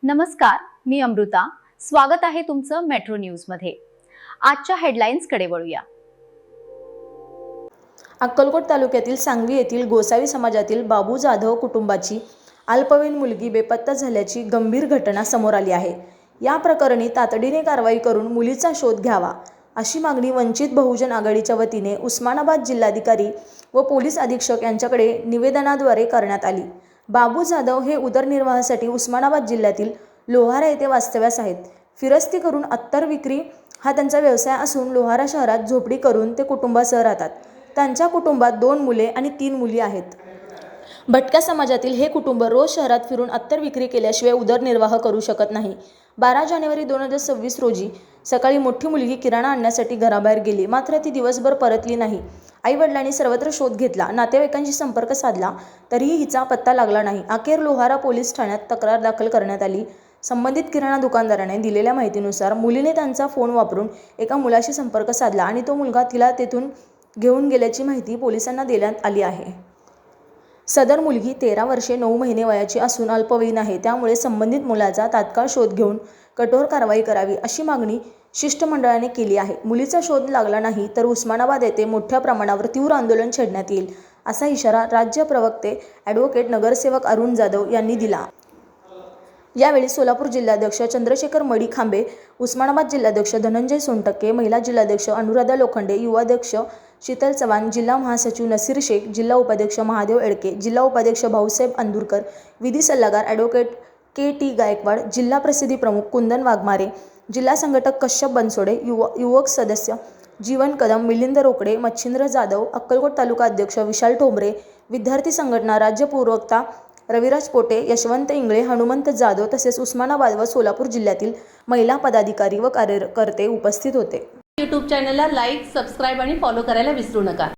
नमस्कार, मी अमृता. स्वागत आहे तुमचं मेट्रो न्यूजमध्ये. आजच्या हेडलाईन्सकडे वळूया. अक्कलकोट तालुक्यातील सांगवी येथील गोसावी समाजातील बाबू जाधव कुटुंबाची अल्पवयीन मुलगी बेपत्ता झाल्याची गंभीर घटना समोर आली आहे. या प्रकरणी तातडीने कारवाई करून मुलीचा शोध घ्यावा अशी मागणी वंचित बहुजन आघाडीच्या वतीने उस्मानाबाद जिल्हाधिकारी व पोलीस अधीक्षक यांच्याकडे निवेदनाद्वारे करण्यात आली. बाबू जाधव हे उदरनिर्वाहासाठी उस्मानाबाद जिल्ह्यातील लोहारा येथे वास्तव्यास आहेत. फिरस्ती करून अत्तर विक्री हा त्यांचा व्यवसाय असून लोहारा शहरात झोपडी करून ते कुटुंबासह राहतात. त्यांच्या कुटुंबात 2 मुले आणि 3 मुली आहेत. भटक्या समाजातील हे कुटुंब रोज शहरात फिरून अत्तर विक्री केल्याशिवाय उदरनिर्वाह करू शकत नाही. 12 जानेवारी 2026 रोजी सकाळी मोठी मुलगी किराणा आणण्यासाठी घराबाहेर गेली, मात्र ती दिवसभर परतली नाही. आई-वडिलांनी सर्वत्र शोध घेतला, नातेवाईकांशी संपर्क साधला, तरीही हिचा पत्ता लागला नाही. अखेर लोहारा पोलीस ठाण्यात तक्रार दाखल करण्यात आली. संबंधित किराणा दुकानदाराने दिलेल्या माहितीनुसार मुलीने त्यांचा फोन वापरून एका मुलाशी संपर्क साधला आणि तो मुलगा तिला तेथून घेऊन गेल्याची माहिती पोलिसांना देण्यात आली आहे. सदर मुलगी 13 वर्षे 9 महिने वयाची असून अल्पवयीन आहे. त्यामुळे संबंधित मुलाचा तात्काळ शोध घेऊन कठोर कारवाई करावी अशी मागणी शिष्टमंडळाने केली आहे. मुलीचा शोध लागला नाही तर उस्मानाबाद येथे मोठ्या प्रमाणावर तीव्र आंदोलन छेडण्यात येईल असा इशारा राज्य प्रवक्ते ॲडव्होकेट नगरसेवक अरुण जाधव यांनी दिला. यावेळी सोलापूर जिल्हाध्यक्ष चंद्रशेखर मडी खांबे, उस्मानाबाद जिल्हाध्यक्ष धनंजय सोनटक्के, महिला जिल्हाध्यक्ष अनुराधा लोखंडे, युवाध्यक्ष शीतल चव्हाण, जिल्हा महासचिव नसीर शेख, जिल्हा उपाध्यक्ष महादेव एडके, जिल्हा उपाध्यक्ष भाऊसाहेब अंदुरकर, विधी सल्लागार ॲडव्होकेट के.टी. गायकवाड, जिल्हा प्रसिद्धी प्रमुख कुंदन वाघमारे, जिल्हा संघटक कश्यप बनसोडे, युवक सदस्य जीवन कदम, मिलिंद रोकडे, मच्छिंद्र जाधव, अक्कलकोट तालुका अध्यक्ष विशाल ठोंबरे, विद्यार्थी संघटना राज्य प्रवक्ता रविराज पोटे, यशवंत इंगळे, हनुमंत जाधव तसेच उस्मानाबाद व सोलापूर जिल्ह्यातील महिला पदाधिकारी व कार्यकर्ते उपस्थित होते. यूट्यूब चॅनलला लाईक, सबस्क्राईब आणि फॉलो करायला विसरू नका.